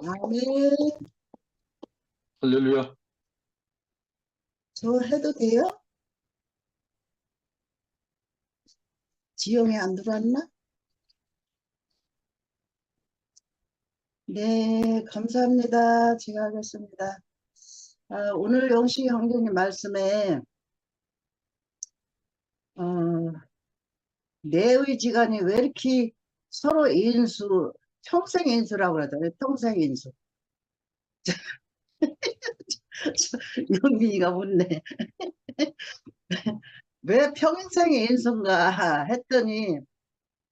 아멘. 할렐루야. 저 해도 돼요? 지영이 안 들어왔나? 네, 감사합니다. 제가 하겠습니다. 오늘 영식 형제님 말씀에 어, 내의 지간이 왜 이렇게 서로 인수, 평생 인수라고 그러잖아요. 평생 인수. 영민이가 묻네. 왜 평생 인수인가 했더니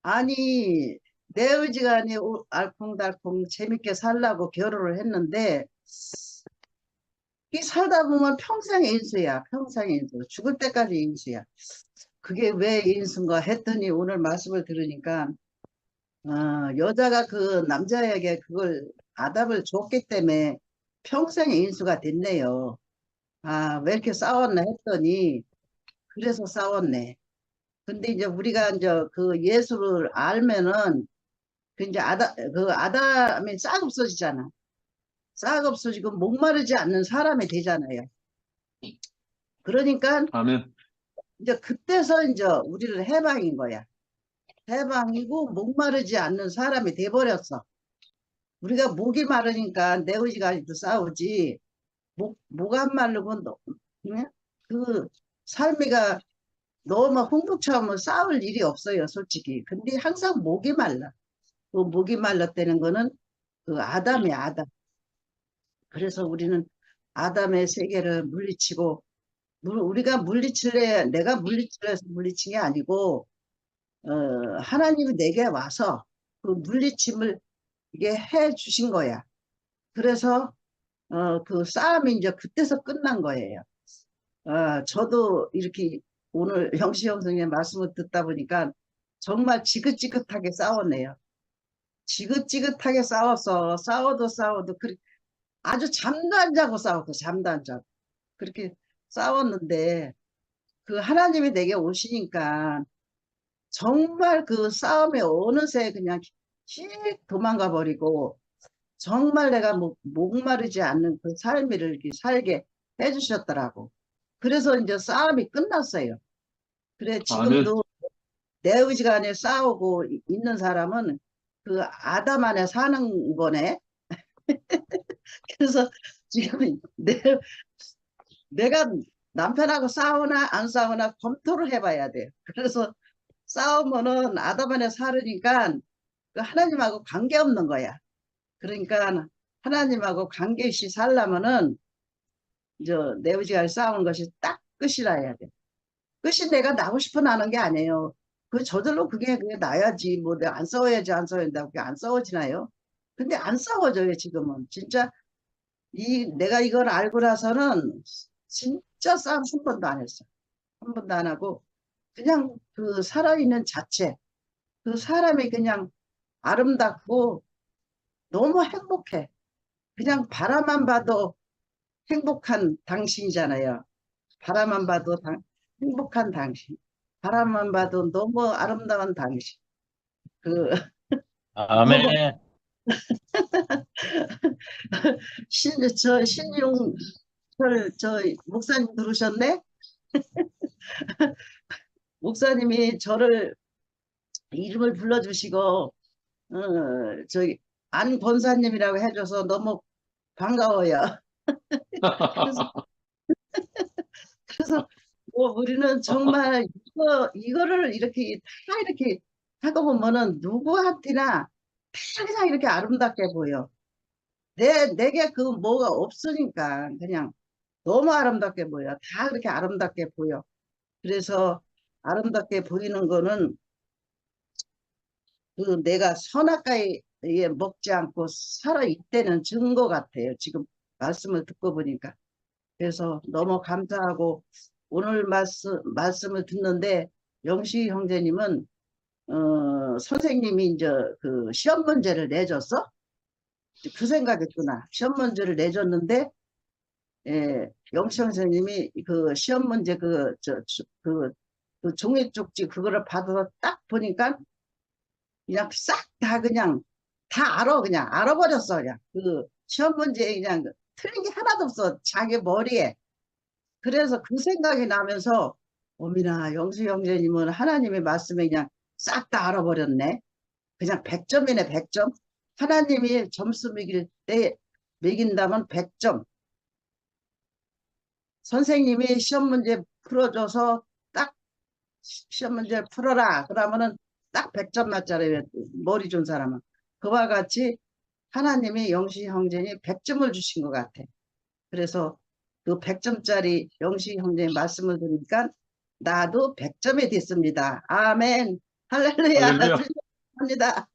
아니 내의 지간이 알콩달콩 재밌게 살라고 결혼을 했는데 이 살다 보면 평생 인수야. 평생 인수. 죽을 때까지 인수야. 그게 왜 인수인가 했더니 오늘 말씀을 들으니까 여자가 그 남자에게 그걸 아답을 줬기 때문에 평생 인수가 됐네요. 왜 이렇게 싸웠나 했더니 그래서 싸웠네. 근데 이제 우리가 이제 그 예수를 알면은 그 이제 그 아담이 싹 없어지잖아. 싹 없어지고 목마르지 않는 사람이 되잖아요. 그러니까 아멘. 이제 그때서 이제 우리를 해방인 거야. 해방이고 목마르지 않는 사람이 돼버렸어. 우리가 목이 마르니까 내 의지가 아직도 싸우지. 목 안 마르고 그 삶이가 너무 흥북차면 싸울 일이 없어요, 솔직히. 근데 항상 목이 말라. 그 목이 말랐다는 거는 그 아담이야, 아담. 그래서 우리는 아담의 세계를 물리치고 우리가 물리칠래, 내가 물리칠래서 물리친 게 아니고 하나님이 내게 와서 그 물리침을 이게 해 주신 거야. 그래서 그 싸움이 이제 그때서 끝난 거예요. 저도 이렇게 오늘 영시형 선생님의 말씀을 듣다 보니까 정말 지긋지긋하게 싸웠네요. 지긋지긋하게 싸웠어. 싸워도 아주 잠도 안 자고 싸웠고 잠도 안 자고 그렇게 싸웠는데 그 하나님이 내게 오시니까 정말 그 싸움에 어느새 그냥 휙 도망가 버리고 정말 내가 목마르지 않는 그 삶을 이렇게 살게 해주셨더라고. 그래서 이제 싸움이 끝났어요. 그래, 아멘. 지금도 내 의지가 안에 싸우고 있는 사람은 그 아담 안에 사는 거네. 그래서 지금 내가 남편하고 싸우나 안 싸우나 검토를 해봐야 돼. 그래서 싸우면은 아담 안에 살으니까 그 하나님하고 관계없는 거야. 그러니까 하나님하고 관계없이 살려면은 내 의지가 싸우는 것이 딱 끝이라 해야 돼. 끝이 내가 나고 싶어 나는 게 아니에요. 저절로 그게 나야지. 뭐 내가 안 싸워야지 안 싸워야 된다고 그게 안 싸워지나요? 근데 안 싸워져요 지금은. 진짜 내가 이걸 알고 나서는 진짜 싸움 한 번도 안 했어. 한 번도 안 하고 그냥 그 살아있는 자체 그 사람이 그냥 아름답고 너무 행복해. 그냥 바라만 봐도 행복한 당신이잖아요. 바라만 봐도 행복한 당신. 바라만 봐도 너무 아름다운 당신. 그, 너무, 아멘. 신용철, 목사님 들으셨네? 목사님이 저를 이름을 불러주시고, 저기, 안 권사님이라고 해줘서 너무 반가워요. 그래서 뭐 우리는 정말 이거를 이렇게 다 이렇게 하고 보면은 누구한테나 다 그냥 이렇게 아름답게 보여. 내게 그 뭐가 없으니까 그냥 너무 아름답게 보여. 다 그렇게 아름답게 보여. 그래서 아름답게 보이는 거는 그 내가 선악과에 먹지 않고 살아있다는 증거 같아요. 지금 말씀을 듣고 보니까. 그래서 너무 감사하고 오늘 말씀을 듣는데 영시 형제님은 선생님이 이제 그 시험 문제를 내줬어? 그 생각했구나. 시험 문제를 내줬는데 영시 선생님이 그 시험 문제 그 종이 쪽지 그거를 받아서 딱 보니까 그냥 싹 다 그냥 다 알아, 그냥. 알아버렸어, 그냥. 그 시험 문제 그냥 틀린 게 하나도 없어. 자기 머리에. 그래서 그 생각이 나면서, 어미나, 영수 형제님은 하나님의 말씀에 그냥 싹 다 알아버렸네. 그냥 100점이네, 100점. 하나님이 점수 매길 때 매긴다면 100점. 선생님이 시험 문제 풀어줘서 딱 시험 문제 풀어라. 그러면은 딱 100점 맞잖아요. 머리 좋은 사람은. 그와 같이 하나님이 영시 형제니 100점을 주신 것 같아. 그래서 그 100점짜리 영시 형제님 말씀을 들으니까 나도 100점이 됐습니다. 아멘. 할렐루야. 할렐루야. 합니다.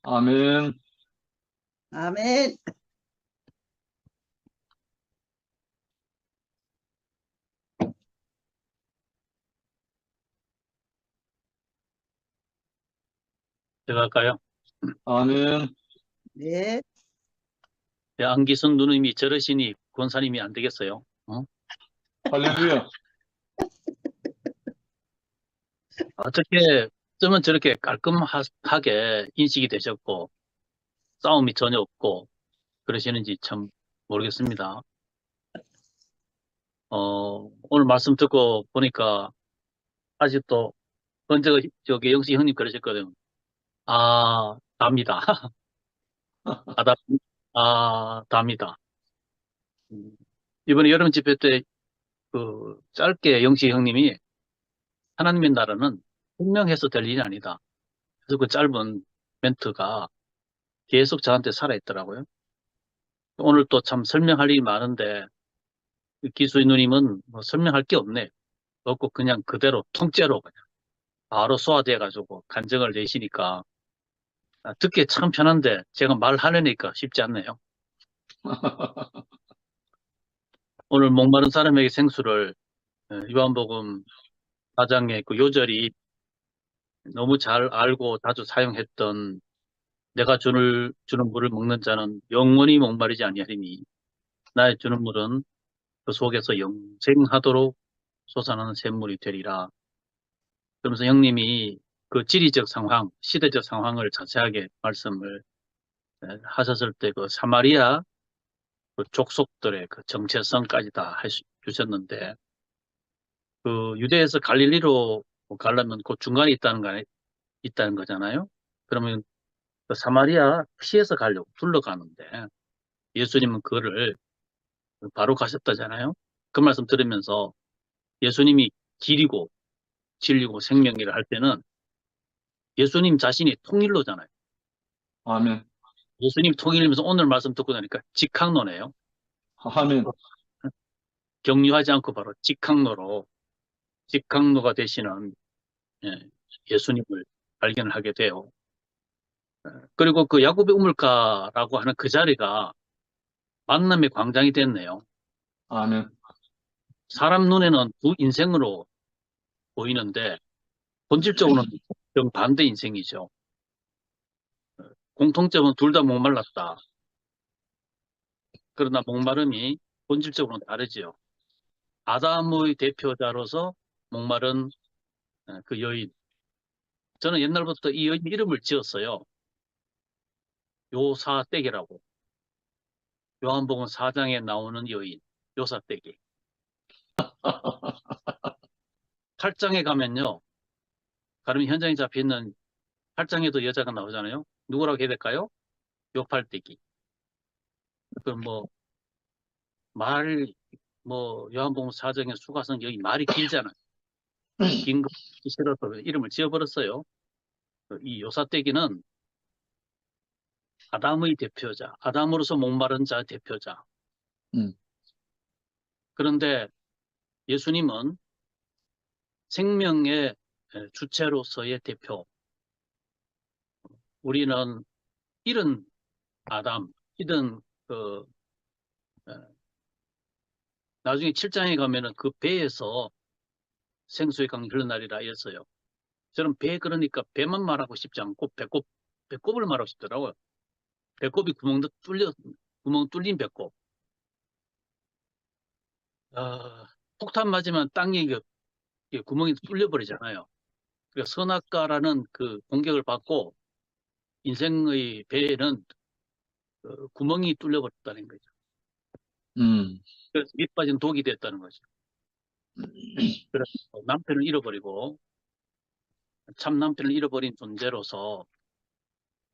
아멘. 아멘. 제가 할까요? 아멘. 네. 안기성 누님이 저러시니 권사님이 안 되겠어요. 할렐루야. 어떻게 어쩌면 저렇게 깔끔하게 인식이 되셨고 싸움이 전혀 없고 그러시는지 참 모르겠습니다. 오늘 말씀 듣고 보니까 아직도 언제 저기 영시 형님 그러셨거든요. 아, 답니다. 답니다. 이번에 여름 집회 때 그 짧게 영시 형님이 하나님의 나라는 분명해서 될 일이 아니다. 그래서 그 짧은 멘트가 계속 저한테 살아있더라고요. 오늘 또 참 설명할 일이 많은데 기수의 누님은 뭐 설명할 게 없네. 없고 그냥 그대로 통째로 그냥 바로 소화돼가지고 간증을 내시니까 듣기 참 편한데 제가 말하려니까 쉽지 않네요. 오늘 목마른 사람에게 생수를 요한복음 4장에 그 요절이 너무 잘 알고 자주 사용했던 내가 주는 물을 먹는 자는 영원히 목마르지 아니하리니 나의 주는 물은 그 속에서 영생하도록 솟아나는 샘물이 되리라. 그러면서 형님이 그 지리적 상황, 시대적 상황을 자세하게 말씀을 하셨을 때 그 사마리아 그 족속들의 그 정체성까지 다 주셨는데 그 유대에서 갈릴리로 가려면 그 중간에 있다는 거잖아요. 그러면 그 사마리아 피해서 가려고 둘러가는데 예수님은 그거를 바로 가셨다잖아요. 그 말씀 들으면서 예수님이 길이고 진리고 생명이라 할 때는 예수님 자신이 통일로잖아요. 아멘. 예수님 통일이면서 오늘 말씀 듣고 나니까 직항로네요. 아멘. 격려하지 않고 바로 직항로가 되시는 예, 예수님을 발견을 하게 돼요. 그리고 그 야곱의 우물가라고 하는 그 자리가 만남의 광장이 됐네요. 아멘. 사람 눈에는 두 인생으로 보이는데 본질적으로는 정반대 인생이죠. 공통점은 둘 다 목말랐다. 그러나 목마름이 본질적으로는 다르지요. 아담의 대표자로서 목마른 그 여인. 저는 옛날부터 이 여인 이름을 지었어요. 요사떼기라고. 요한복음 4장에 나오는 여인, 요사떼기. 8장에 가면요. 가면 현장에 잡혀있는 8장에도 여자가 나오잖아요. 누구라고 해야 될까요? 요팔떼기. 그럼 요한복음 4장의 수가성 여기 말이 길잖아요. 긴 거 싫어서 이름을 지어버렸어요. 이 요사떼기는 아담의 대표자, 아담으로서 목마른 자 대표자. 음. 그런데 예수님은 생명의 주체로서의 대표. 우리는 이런 아담, 이런 나중에 7장에 가면은 그 배에서 생수의 강이 흘러나리라 했어요. 저는 배 그러니까 배만 말하고 싶지 않고 배꼽을 말하고 싶더라고요. 배꼽이 구멍 뚫린 배꼽. 폭탄 맞으면 땅이 이게 구멍이 뚫려버리잖아요. 그러니까 선악과라는 그 공격을 받고 인생의 배에는 구멍이 뚫려버렸다는 거죠. 그래서 밑 빠진 독이 됐다는 거죠. 그래서 남편을 잃어버리고 참 남편을 잃어버린 존재로서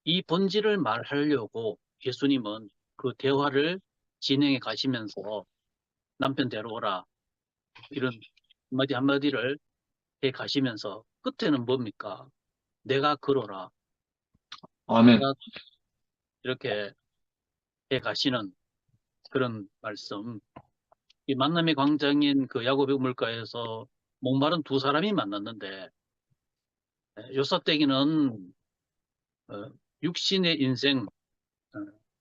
이 본질을 말하려고 예수님은 그 대화를 진행해 가시면서 남편 데려오라 이런 한마디 한마디를 해 가시면서 끝에는 뭡니까? 내가 그러라. 아멘. 내가 이렇게 해 가시는 그런 말씀. 이 만남의 광장인 그 야곱의 우물가에서 목마른 두 사람이 만났는데 요사때기는 육신의 인생,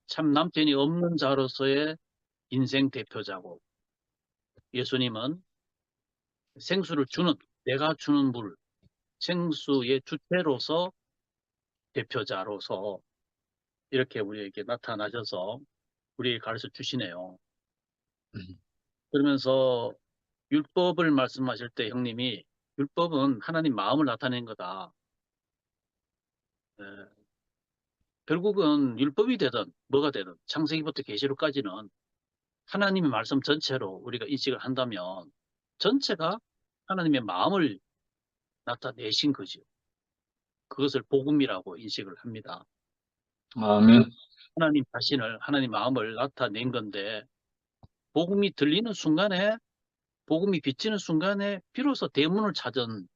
참 남편이 없는 자로서의 인생 대표자고 예수님은 생수를 주는, 내가 주는 물, 생수의 주체로서 대표자로서 이렇게 우리에게 나타나셔서 우리에게 가르쳐 주시네요. 그러면서 율법을 말씀하실 때 형님이 율법은 하나님 마음을 나타낸 거다. 결국은 율법이 되든 뭐가 되든 창세기부터 계시록까지는 하나님의 말씀 전체로 우리가 인식을 한다면 전체가 하나님의 마음을 나타내신 거죠. 그것을 복음이라고 인식을 합니다. 아멘. 하나님 자신을, 하나님 마음을 나타낸 건데 복음이 들리는 순간에, 복음이 비치는 순간에 비로소 대문을 찾은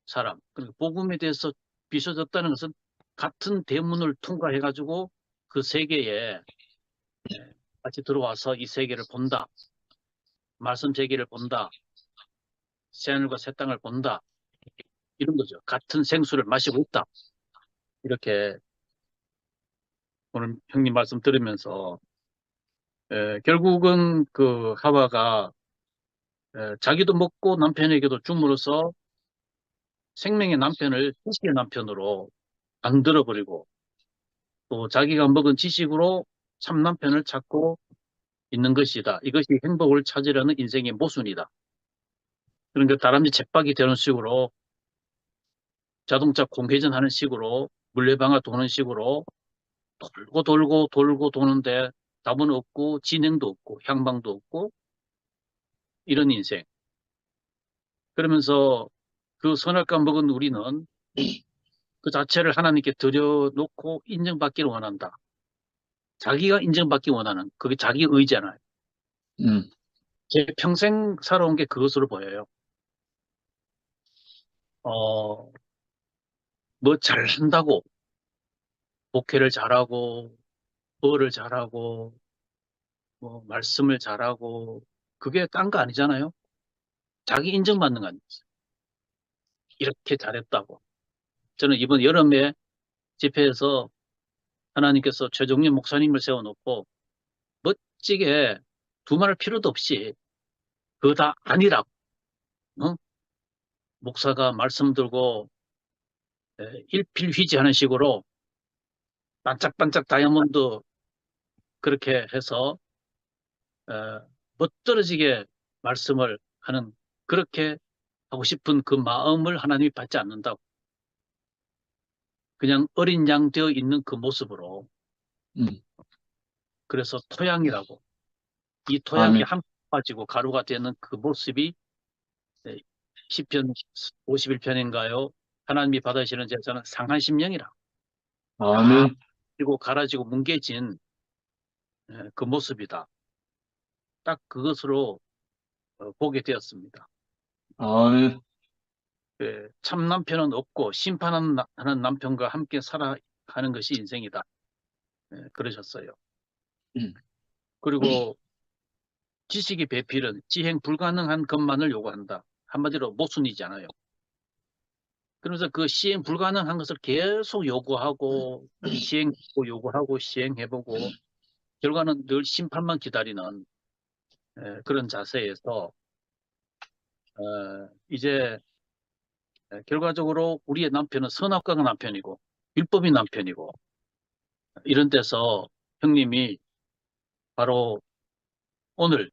사람, 그러니까 복음에 대해서 비춰졌다는 것은 같은 대문을 통과해가지고 그 세계에 같이 들어와서 이 세계를 본다. 말씀 세계를 본다. 새하늘과 새 땅을 본다. 이런 거죠. 같은 생수를 마시고 있다. 이렇게 오늘 형님 말씀 들으면서 결국은 그 하와가 자기도 먹고 남편에게도 줌으로써 생명의 남편을 지식의 남편으로 만들어버리고 또 자기가 먹은 지식으로 참 남편을 찾고 있는 것이다. 이것이 행복을 찾으려는 인생의 모순이다. 그러니까 다람쥐 쳇바퀴 되는 식으로 자동차 공회전하는 식으로 물레방아 도는 식으로 돌고 돌고 돌고 도는데 답은 없고 진행도 없고 향방도 없고 이런 인생. 그러면서 그 선악과 먹은 우리는 그 자체를 하나님께 들여놓고 인정받기를 원한다. 자기가 인정받기 원하는 그게 자기 의잖아요. 음. 제 평생 살아온 게 그것으로 보여요. 뭐 잘한다고 목회를 잘하고 뭐를 잘하고 뭐 말씀을 잘하고 그게 딴 거 아니잖아요. 자기 인정받는 거 아니에요. 이렇게 잘했다고. 저는 이번 여름에 집회에서 하나님께서 최종년 목사님을 세워놓고 멋지게 두말할 필요도 없이 그거 다 아니라고 어? 목사가 말씀 들고 일필휘지하는 식으로 반짝반짝 다이아몬드 그렇게 해서 멋들어지게 말씀을 하는 그렇게 하고 싶은 그 마음을 하나님이 받지 않는다고. 그냥 어린 양 되어 있는 그 모습으로. 그래서 토양이라고. 이 토양이 아멘. 한 빠지고 가루가 되는 그 모습이 시편 51편인가요? 하나님이 받으시는 제사는 상한 심령이라. 아멘. 그리고 갈아지고 뭉개진 그 모습이다. 딱 그것으로 보게 되었습니다. 아멘. 참 남편은 없고 심판하는 남편과 함께 살아가는 것이 인생이다. 그러셨어요. 그리고 지식의 배필은 지행 불가능한 것만을 요구한다. 한마디로 모순이잖아요. 그러면서 그 시행 불가능한 것을 계속 요구하고 시행해보고 요구하고 시행해보고 결과는 늘 심판만 기다리는 그런 자세에서 이제 결과적으로 우리의 남편은 선악과가 남편이고 율법이 남편이고 이런 데서 형님이 바로 오늘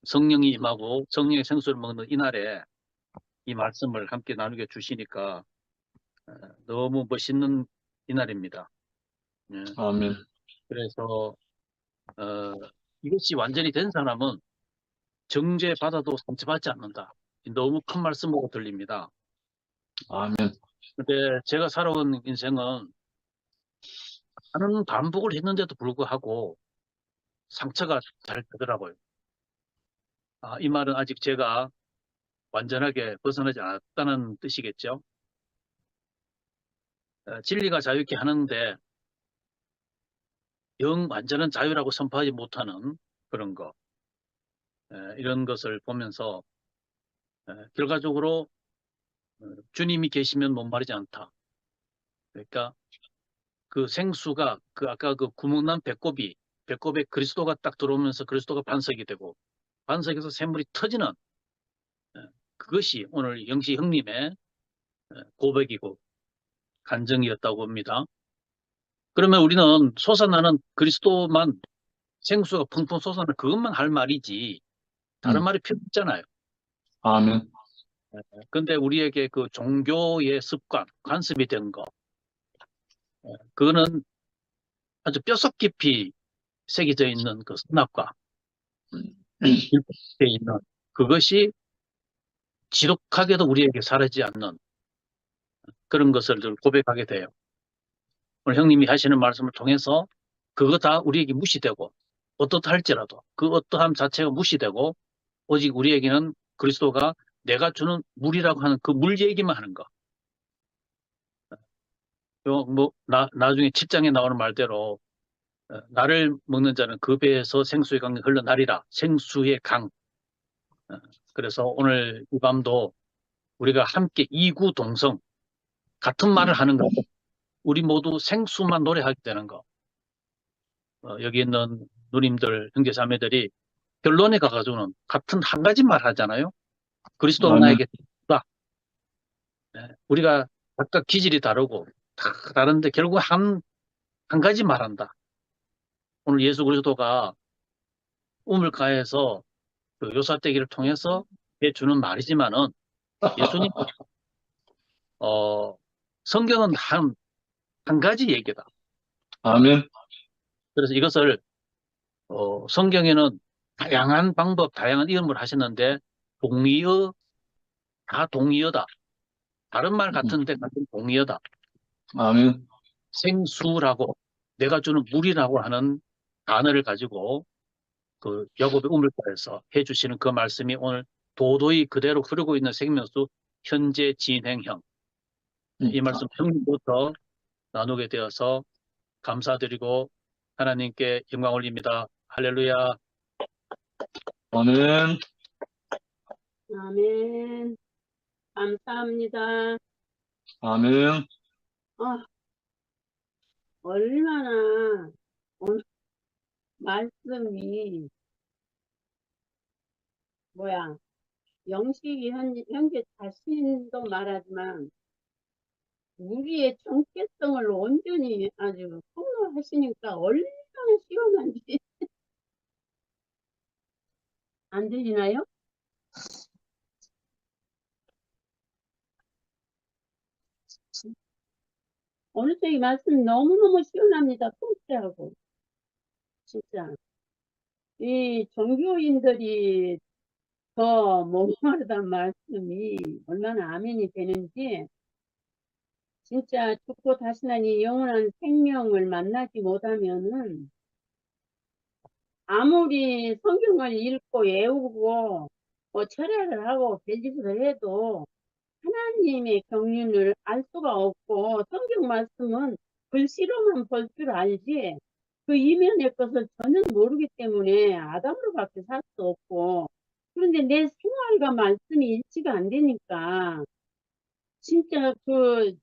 성령이 임하고 성령의 생수를 먹는 이날에 이 말씀을 함께 나누게 주시니까 너무 멋있는 이날입니다. 예, 아멘. 그래서 이것이 완전히 된 사람은 정죄받아도 상처받지 않는다. 너무 큰 말씀으로 들립니다. 아멘. 근데 제가 살아온 인생은 많은 반복을 했는데도 불구하고 상처가 잘 되더라고요. 이 말은 아직 제가 완전하게 벗어나지 않았다는 뜻이겠죠. 진리가 자유케 하는데 영 완전한 자유라고 선포하지 못하는 그런 거, 이런 것을 보면서 결과적으로 주님이 계시면 못 마르지 않다. 그러니까 그 생수가 아까 그 구멍난 배꼽에 그리스도가 딱 들어오면서 그리스도가 반석이 되고 반석에서 샘물이 터지는 그것이 오늘 영시 형님의 고백이고 간증이었다고 봅니다. 그러면 우리는 솟아나는 그리스도만 생수가 펑펑 솟아나는 그것만 할 말이지 다른 말이 필요 없잖아요. 아멘. 근데 우리에게 그 종교의 습관, 관습이 된 거, 그거는 아주 뼛속 깊이 새겨져 있는 그 선악과 일법에 있는 그것이 지독하게도 우리에게 사라지지 않는 그런 것을 늘 고백하게 돼요. 오늘 형님이 하시는 말씀을 통해서 그거 다 우리에게 무시되고 어떻다 할지라도 그 어떠함 자체가 무시되고 오직 우리에게는 그리스도가 내가 주는 물이라고 하는 그 물 얘기만 하는 거. 나중에 7장에 나오는 말대로 나를 먹는 자는 그 배에서 생수의 강이 흘러나리라. 생수의 강. 그래서 오늘 이 밤도 우리가 함께 이구동성 같은 말을 하는 거. 우리 모두 생수만 노래하게 되는 거. 여기 있는 누님들, 형제자매들이 결론에 가가지고는 같은 한 가지 말 하잖아요. 그리스도가 아멘. 나에게 있다. 우리가 각각 기질이 다르고 다 다른데 결국 한 가지 말한다. 오늘 예수 그리스도가 우물가에서 그 요사대기를 통해서 해주는 말이지만은 예수님 성경은 한 가지 얘기다. 아멘. 그래서 이것을 성경에는 다양한 방법, 다양한 이름을 하셨는데 다 동의어다. 다른 말 같은데 같은 동의어다. 아멘. 생수라고 내가 주는 물이라고 하는 단어를 가지고 그 야곱의 우물가에서 해주시는 그 말씀이 오늘 도도히 그대로 흐르고 있는 생명수 현재 진행형. 이 말씀 형님부터 나누게 되어서 감사드리고 하나님께 영광 올립니다. 할렐루야. 아멘. 아멘. 감사합니다. 아멘. 얼마나 오늘 말씀이 영식이 형제 자신도 말하지만 우리의 정체성을 온전히 아주 폭로하시니까 얼마나 시원한지 안 들리나요? 오늘도 이 말씀 너무너무 시원합니다. 통쾌하고 진짜 이 종교인들이 더 목마르단 말씀이 얼마나 아멘이 되는지 진짜 죽고 다시 난 이 영원한 생명을 만나지 못하면은 아무리 성경을 읽고 외우고 철회를 하고 별짓을 해도 하나님의 경륜을 알 수가 없고 성경 말씀은 글씨로만 볼 줄 알지 그 이면의 것을 전혀 모르기 때문에 아담으로밖에 살 수 없고 그런데 내 생활과 말씀이 일치가 안 되니까 진짜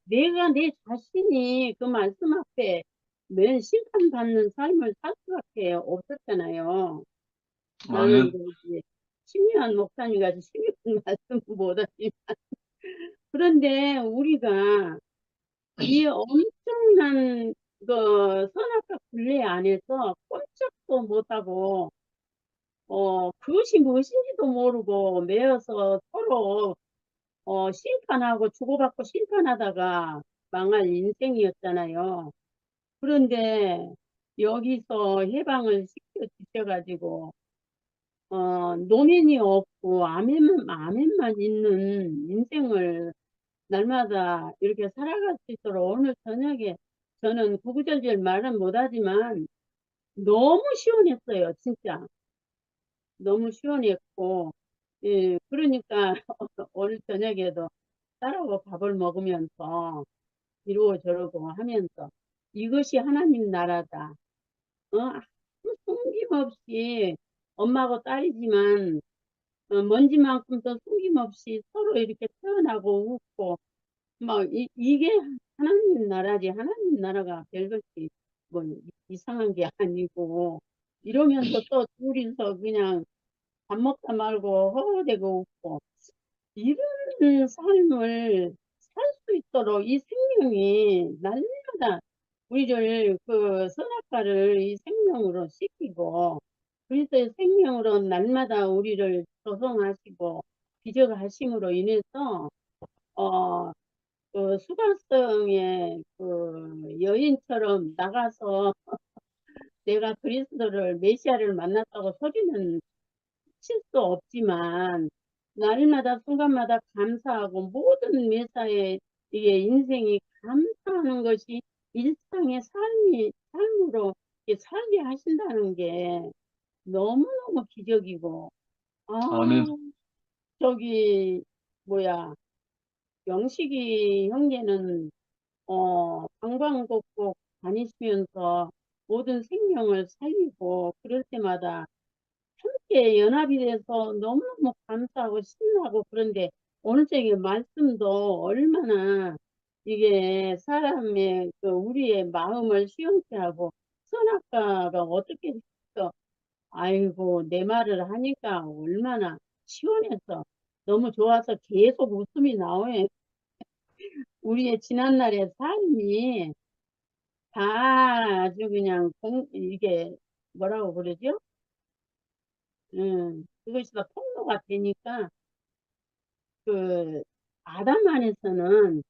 내가 내 자신이 그 말씀 앞에 맨 심판받는 삶을 살 수밖에 없었잖아요. 나는 아멘. 이제 신묘한 목사님 같이 신묘한 말씀 못하지만 그런데 우리가 이 엄청난 그 선악과 굴레 안에서 꼼짝도 못하고 그것이 무엇인지도 모르고 매여서 서로 심판하고 주고받고 심판하다가 망할 인생이었잖아요. 그런데 여기서 해방을 시켜 주셔가지고, 노면이 없고 아멘만 있는 인생을 날마다 이렇게 살아갈 수 있도록 오늘 저녁에 저는 구구절절 말은 못하지만 너무 시원했어요, 진짜. 너무 시원했고, 예, 그러니까 오늘 저녁에도 딸하고 밥을 먹으면서 이러고 저러고 하면서 이것이 하나님 나라다. 아무 숨김없이 엄마하고 딸이지만 먼지만큼 더 숨김없이 서로 이렇게 태어나고 웃고 막 이게 하나님 나라지. 하나님 나라가 별것이 뭐 이상한 게 아니고 이러면서 또 둘이서 그냥 밥 먹다 말고 허허대고 웃고 이런 삶을 살 수 있도록 이 생명이 날마다 우리를 그 선악과를 이 생명으로 씻기고 그리스도의 생명으로 날마다 우리를 조성하시고 기적하심으로 인해서 어, 그 수강성의 그 여인처럼 나가서 내가 그리스도를 메시아를 만났다고 소리는 칠 수 없지만 날마다 순간마다 감사하고 모든 매사에 이게 인생이 감사하는 것이 일상의 삶으로 이렇게 살게 하신다는 게 너무너무 기적이고 아 아멘. 저기 뭐야 영식이 형제는 방방곡곡 다니시면서 모든 생명을 살리고 그럴 때마다 함께 연합이 돼서 너무너무 감사하고 신나고 그런데 오늘 저기 말씀도 얼마나 이게 사람의 그 우리의 마음을 시원케 하고 선악과가 어떻게 됐어. 아이고 내 말을 하니까 얼마나 시원해서 너무 좋아서 계속 웃음이 나오네. 우리의 지난날의 삶이 다 아주 그냥 이게 뭐라고 그러죠? 그것이 다 통로가 되니까 그 아담 안에서는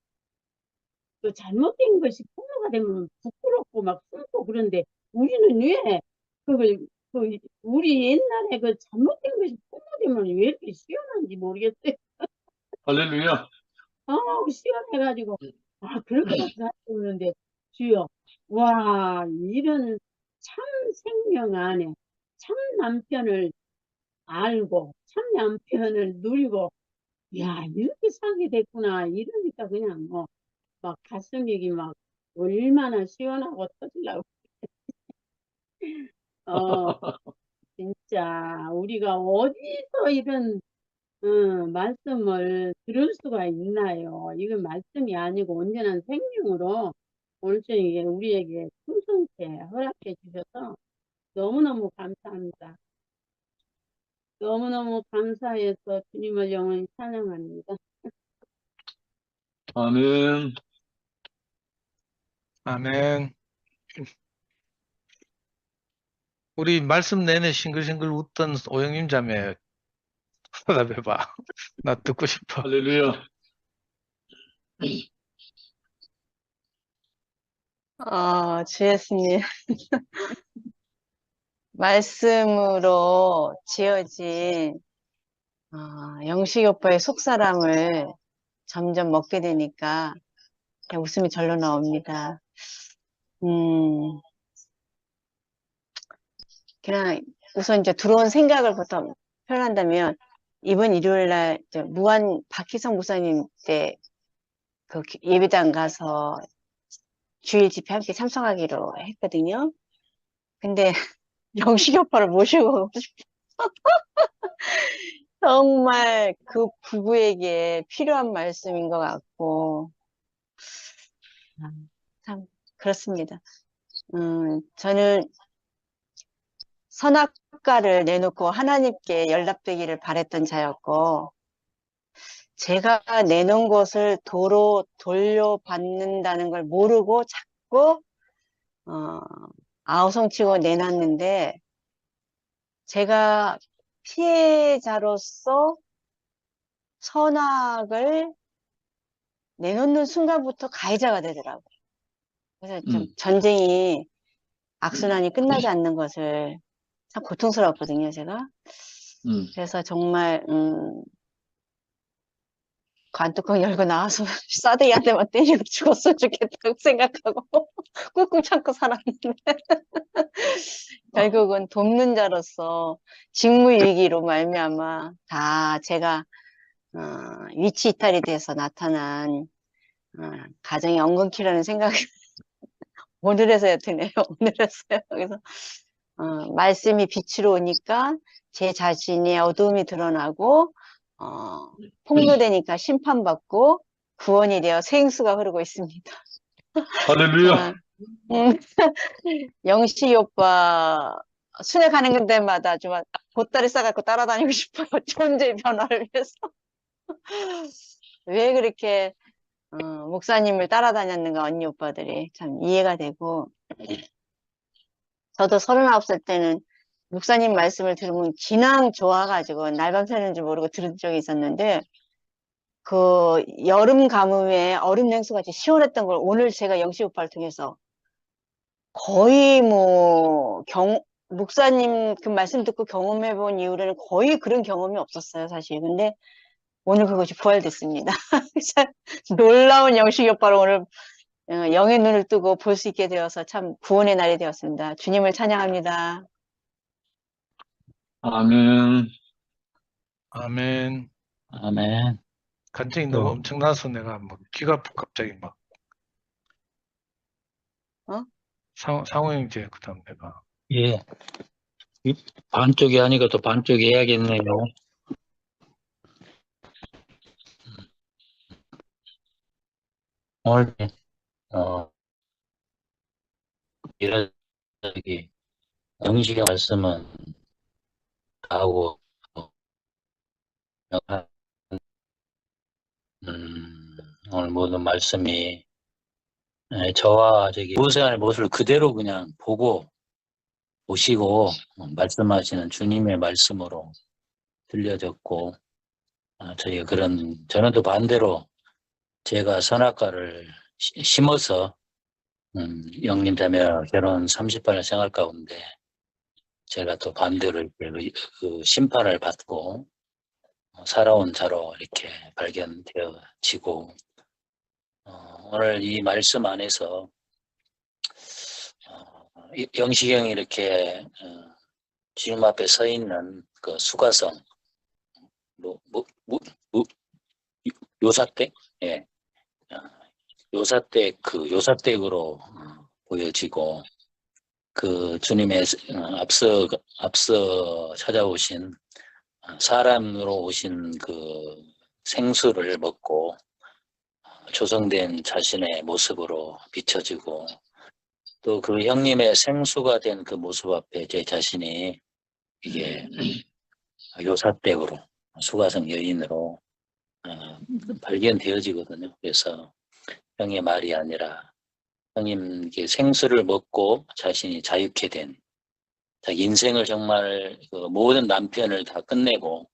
그 잘못된 것이 통로가 되면 부끄럽고 막 숨고 그런데 우리는 왜 그걸 우리 옛날에 그 잘못된 것이 통로되면 왜 이렇게 시원한지 모르겠어요. 할렐루야. 시원해가지고 그럴 것 같아 생각했는데 주여 와 이런 참 생명 안에 참 남편을 알고 참 남편을 누리고 야 이렇게 살게 됐구나 이러니까 그냥 뭐 막 가슴이 막 얼마나 시원하고 터질라고 어 진짜 우리가 어디서 이런 말씀을 들을 수가 있나요? 이건 말씀이 아니고 온전한 생명으로 오늘 저녁에 우리에게 풍성케 허락해 주셔서 너무너무 감사합니다. 너무너무 감사해서 주님을 영원히 찬양합니다. 아멘. 아멘. 우리 말씀 내내 싱글싱글 웃던 오영님 자매 대답해봐. 나 듣고 싶어. 할렐루야. 주 예수님, 말씀으로 지어진 영식 오빠의 속사람을 점점 먹게 되니까 그냥 웃음이 절로 나옵니다. 그냥 우선 이제 들어온 생각을부터 표현한다면 이번 일요일날 무한 박희성 목사님 때 그 예배당 가서 주일 집회 함께 참석하기로 했거든요. 근데 영식 오빠를 모시고 정말 그 부부에게 필요한 말씀인 것 같고 참 그렇습니다. 저는 선악과를 내놓고 하나님께 연락되기를 바랬던 자였고 제가 내놓은 것을 도로 돌려받는다는 걸 모르고 자꾸 아우성치고 내놨는데 제가 피해자로서 선악을 내놓는 순간부터 가해자가 되더라고요. 그래서 좀 전쟁이 악순환이 끝나지 않는 것을 참 고통스럽거든요, 제가. 그래서 정말 관뚜껑 열고 나와서 싸대기한테만 때리고 죽었으면 좋겠다고 생각하고 꾹꾹 참고 살았는데 결국은 돕는 자로서 직무유기로 말미암아 다 제가 위치 이탈이 돼서 나타난 가정이 엉겅퀴라는 생각이 오늘에서야 드네요. 오늘에서야. 그래서 말씀이 빛으로 오니까 제 자신의 어두움이 드러나고 폭로되니까 심판받고 구원이 되어 생수가 흐르고 있습니다. 할렐루야. 영식이 오빠 순회 가는 데마다 좀 보따리 싸갖고 따라다니고 싶어요. 존재의 변화를 위해서. 왜 그렇게 목사님을 따라다녔는가 언니 오빠들이 참 이해가 되고 저도 39살 때는 목사님 말씀을 들으면 기낭 좋아가지고 날밤 새는 줄 모르고 들은 적이 있었는데 그 여름 가뭄에 얼음 냉수같이 시원했던 걸 오늘 제가 영식 오빠를 통해서 거의 뭐 목사님 그 말씀 듣고 경험해 본 이후로는 거의 그런 경험이 없었어요, 사실. 근데 오늘 그것이 부활됐습니다. 놀라운 영식이 오빠를 오늘 영의 눈을 뜨고 볼 수 있게 되어서 참 구원의 날이 되었습니다. 주님을 찬양합니다. 아멘. 아멘. 아멘. 간증이 너무 엄청나서 내가 뭐 귀가 갑자기 막. 상호 형제 그다음 내가. 예. 반쪽이 아니고 또 반쪽이 해야겠네요. 오늘, 이런, 영식의 말씀은 다 하고, 오늘 모든 말씀이, 저와 무생활의 모습을 그대로 그냥 보시고, 말씀하시는 주님의 말씀으로 들려졌고, 저는 또 반대로 제가 선악과를 심어서, 영님 자매와 결혼 38년 생활 가운데 제가 또 반대로 이렇게 그 심판을 받고 살아온 자로 이렇게 발견되어지고, 오늘 이 말씀 안에서 영식이 형이 이렇게 주님 앞에 서 있는 그 수가성, 요사댁? 예. 요사댁으로 보여지고, 그 주님의 앞서 찾아오신 사람으로 오신 그 생수를 먹고 조성된 자신의 모습으로 비춰지고, 또 그 형님의 생수가 된 그 모습 앞에 제 자신이 이게 요사댁으로 수가성 여인으로 발견되어지거든요. 그래서 형의 말이 아니라 형님 생수를 먹고 자신이 자유케 된, 자기 인생을 정말 그 모든 남편을 다 끝내고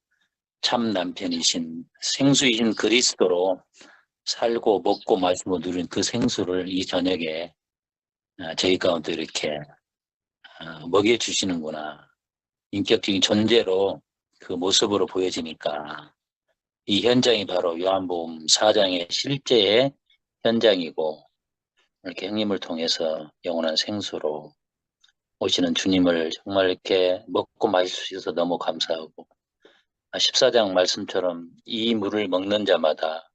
참 남편이신 생수이신 그리스도로 살고 먹고 마시고 누린 그 생수를 이 저녁에 저희 가운데 이렇게 먹여주시는구나. 인격적인 존재로 그 모습으로 보여지니까 이 현장이 바로 요한복음 4장의 실제의 현장이고, 이렇게 형님을 통해서 영원한 생수로 오시는 주님을 정말 이렇게 먹고 마실 수 있어서 너무 감사하고, 14장 말씀처럼 이 물을 먹는 자마다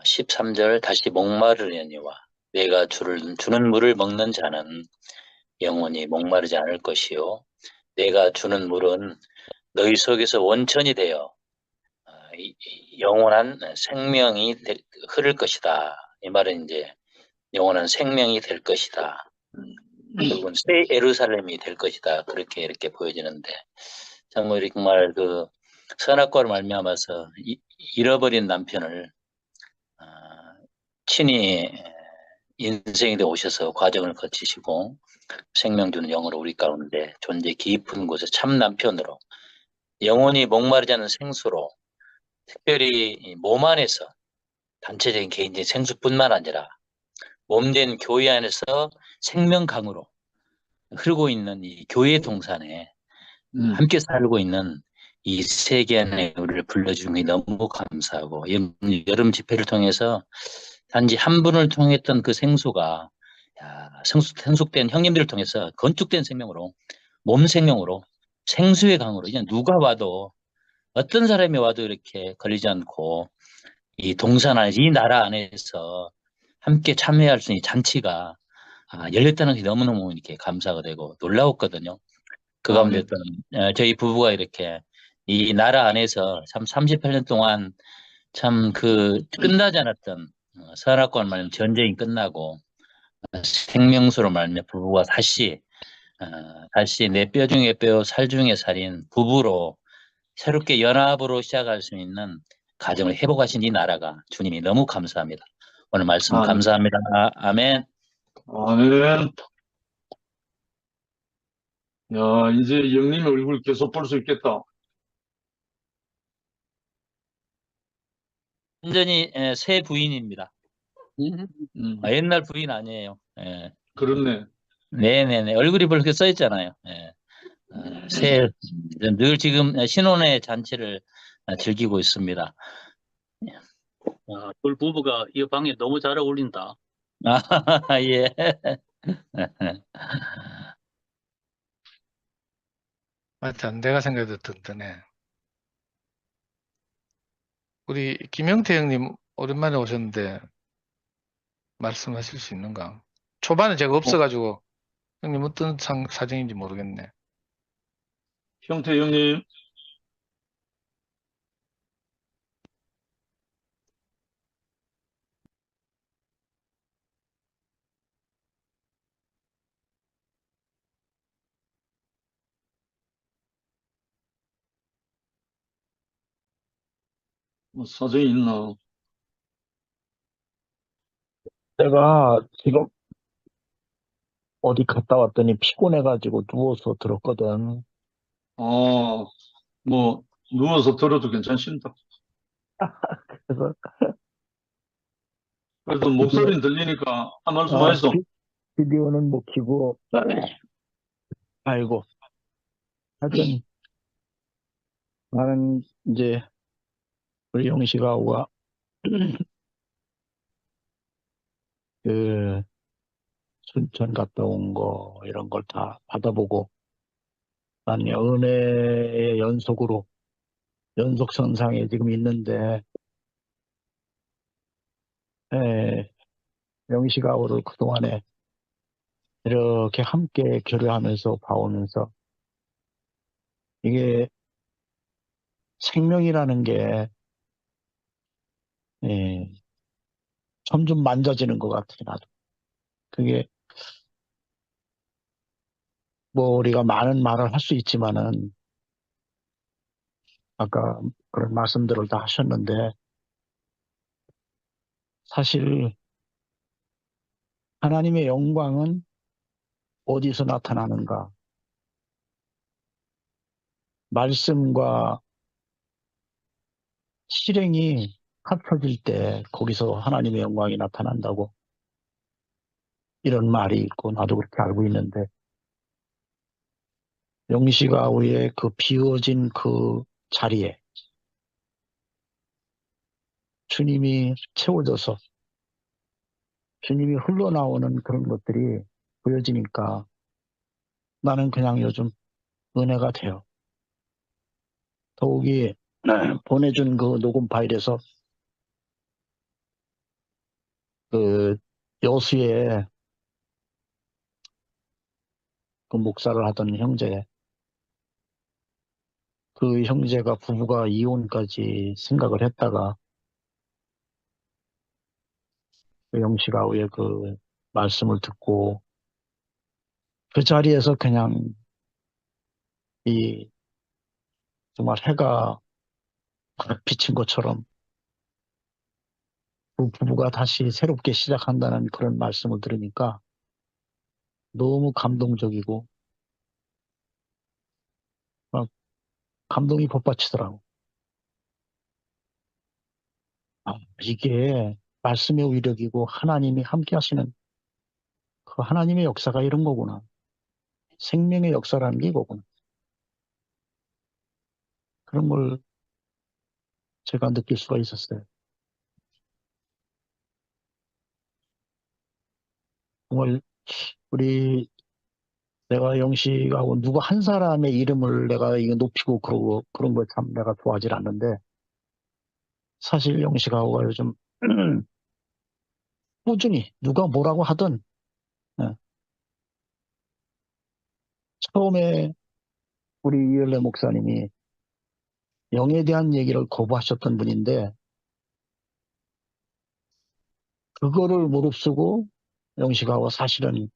13절 다시 목마르려니와 내가 주는 물을 먹는 자는 영원히 목마르지 않을 것이요 내가 주는 물은 너희 속에서 원천이 되어 영원한 생명이 흐를 것이다. 이 말은 이제 영원한 생명이 될 것이다. 결국은 새 예루살렘이 될 것이다. 그렇게 이렇게 보여지는데, 정말 그 선악과를 말미암아서 잃어버린 남편을 친히 인생에 오셔서 과정을 거치시고 생명 주는 영으로 우리 가운데 존재 깊은 곳에 참 남편으로 영원히 목마르지 않은 생수로 특별히 이 몸 안에서 단체적인 개인적인 생수뿐만 아니라 몸된 교회 안에서 생명강으로 흐르고 있는 이 교회 동산에 함께 살고 있는 이 세계 안에 우리를 불러주는 게 너무 감사하고 여름 집회를 통해서 단지 한 분을 통했던 그 생수가 생숙된 형님들을 통해서 건축된 생명으로 몸 생명으로 생수의 강으로 이제 누가 와도 어떤 사람이 와도 이렇게 걸리지 않고 이 동산 안에 이 나라 안에서 함께 참여할 수 있는 잔치가 열렸다는 게 너무너무 이렇게 감사가 되고 놀라웠거든요. 그 가운데 네. 어떤 저희 부부가 이렇게 이 나라 안에서 참 38년 동안 참 그 끝나지 않았던 선악과를 말하면 전쟁이 끝나고 생명수로 말하면 부부가 다시 내 뼈 중에 뼈, 살 중에 살인 부부로 새롭게 연합으로 시작할 수 있는 가정을 회복하신 이 나라가 주님이 너무 감사합니다. 오늘 말씀 아멘. 감사합니다. 아멘. 아멘. 야, 이제 영님의 얼굴 계속 볼 수 있겠다. 완전히 새 부인입니다. 옛날 부인 아니에요. 예. 그렇네. 네네네. 얼굴이 그렇게 써 있잖아요. 예. 늘 지금 신혼의 잔치를 즐기고 있습니다. 둘 부부가 이 방에 너무 잘 어울린다. 예. 맞아. 내가 생각해도 든든해. 우리 김영태 형님 오랜만에 오셨는데 말씀하실 수 있는가? 초반에 제가 없어가지고 형님 어떤 사정인지 모르겠네. 형태 형님, 뭐 사정이 있나? 내가 지금 어디 갔다 왔더니 피곤해가지고 누워서 들었거든. 뭐 누워서 들어도 괜찮습니다. 그래서 그래도 목소리는 들리니까 한 말씀 아, 하시죠. 비디오는 못 키고, 아이고, 하여튼 나는 이제 우리 영식아우가 그 순천 갔다 온 거 이런 걸 다 받아보고 난 은혜의 연속선상에 지금 있는데 영식아우를 그동안에 이렇게 함께 교류하면서 봐오면서 이게 생명이라는 게 점점 만져지는 것 같아, 나도. 그게 뭐 우리가 많은 말을 할 수 있지만은 아까 그런 말씀들을 다 하셨는데 사실 하나님의 영광은 어디서 나타나는가? 말씀과 실행이 합쳐질 때 거기서 하나님의 영광이 나타난다고 이런 말이 있고 나도 그렇게 알고 있는데 영시가우의 그 비워진 그 자리에 주님이 채워져서 주님이 흘러나오는 그런 것들이 보여지니까 나는 그냥 요즘 은혜가 돼요. 더욱이 보내준 그 녹음 파일에서 그 여수에 그 목사를 하던 형제, 그 형제가 부부가 이혼까지 생각을 했다가 그 영식아우의 그 말씀을 듣고 그 자리에서 그냥 이 정말 해가 비친 것처럼 그 부부가 다시 새롭게 시작한다는 그런 말씀을 들으니까 너무 감동적이고 막 감동이 복받치더라고. 이게 말씀의 위력이고 하나님이 함께 하시는 그 하나님의 역사가 이런 거구나. 생명의 역사라는 게 이거구나. 그런 걸 제가 느낄 수가 있었어요. 정말 우리 내가 영식하고 누구 한 사람의 이름을 내가 이거 높이고 그러고 그런 걸 참 내가 좋아하질 않는데 사실 영식하고가 요즘 꾸준히 누가 뭐라고 하든 예, 처음에 우리 이열래 목사님이 영에 대한 얘기를 거부하셨던 분인데 그거를 무릅쓰고 영식하고 사실은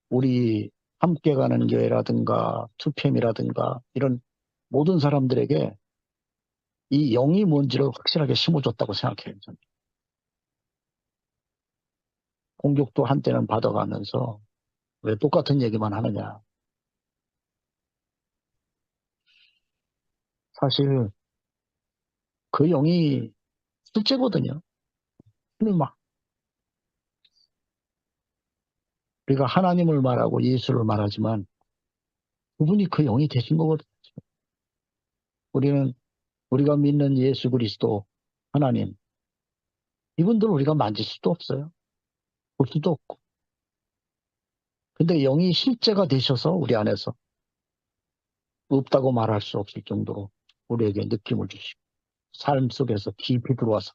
우리 함께 가는 교회라든가 2PM이라든가 이런 모든 사람들에게 이 영이 뭔지를 확실하게 심어줬다고 생각해요. 저는. 공격도 한때는 받아가면서 왜 똑같은 얘기만 하느냐. 사실 그 영이 실제거든요. 막 우리가 하나님을 말하고 예수를 말하지만 그분이 그 영이 되신 거거든요. 우리가 믿는 예수 그리스도 하나님 이분들 우리가 만질 수도 없어요. 볼 수도 없고. 근데 영이 실제가 되셔서 우리 안에서 없다고 말할 수 없을 정도로 우리에게 느낌을 주시고 삶 속에서 깊이 들어와서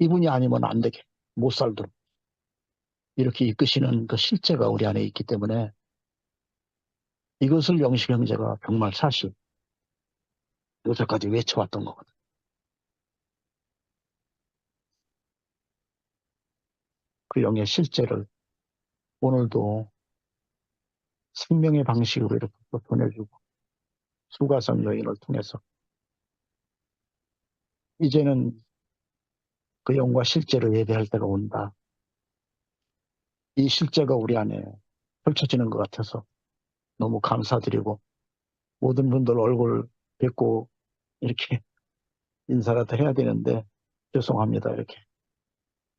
이분이 아니면 안 되게 못 살도록 이렇게 이끄시는 그 실제가 우리 안에 있기 때문에 이것을 영식 형제가 정말 사실 요새까지 외쳐왔던 거거든. 그 영의 실제를 오늘도 생명의 방식으로 이렇게 또 전해주고 수가성 여인을 통해서 이제는 그 영과 실제로 예배할 때가 온다. 이 실제가 우리 안에 펼쳐지는 것 같아서 너무 감사드리고 모든 분들 얼굴 뵙고 이렇게 인사라도 해야 되는데 죄송합니다. 이렇게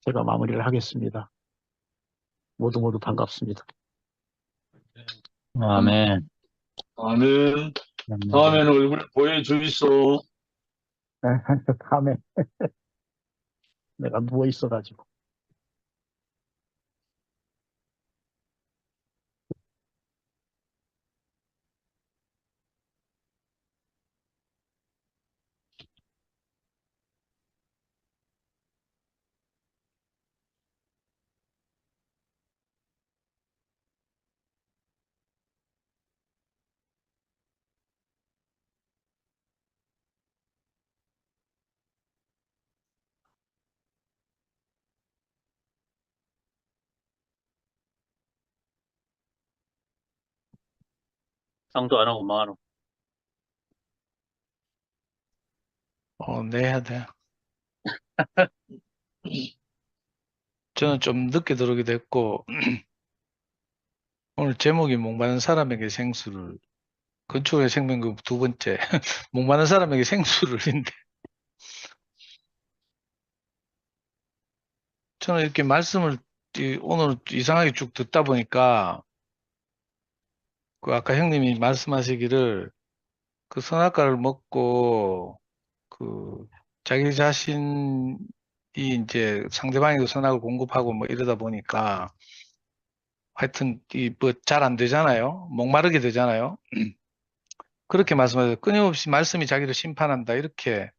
제가 마무리를 하겠습니다. 모두 모두 반갑습니다. 아멘. 아멘. 다음에는 얼굴 보여주이소. 다음에 내가 누워 있어가지고. 상도 안 하고 뭐하노? 네, 해야 돼. 저는 좀 늦게 들어오기도 했고, 오늘 제목이 목마른 사람에게 생수를, 건축의 생명그 두 번째, 목마른 사람에게 생수를인데, 저는 이렇게 말씀을 오늘 이상하게 쭉 듣다 보니까, 그 아까 형님이 말씀하시기를, 그 선악과를 먹고, 그 자기 자신이 이제 상대방에게 선악을 공급하고 뭐 이러다 보니까, 하여튼 이 뭐 잘 안 되잖아요. 목마르게 되잖아요. 그렇게 말씀하세요. 끊임없이 말씀이 자기를 심판한다. 이렇게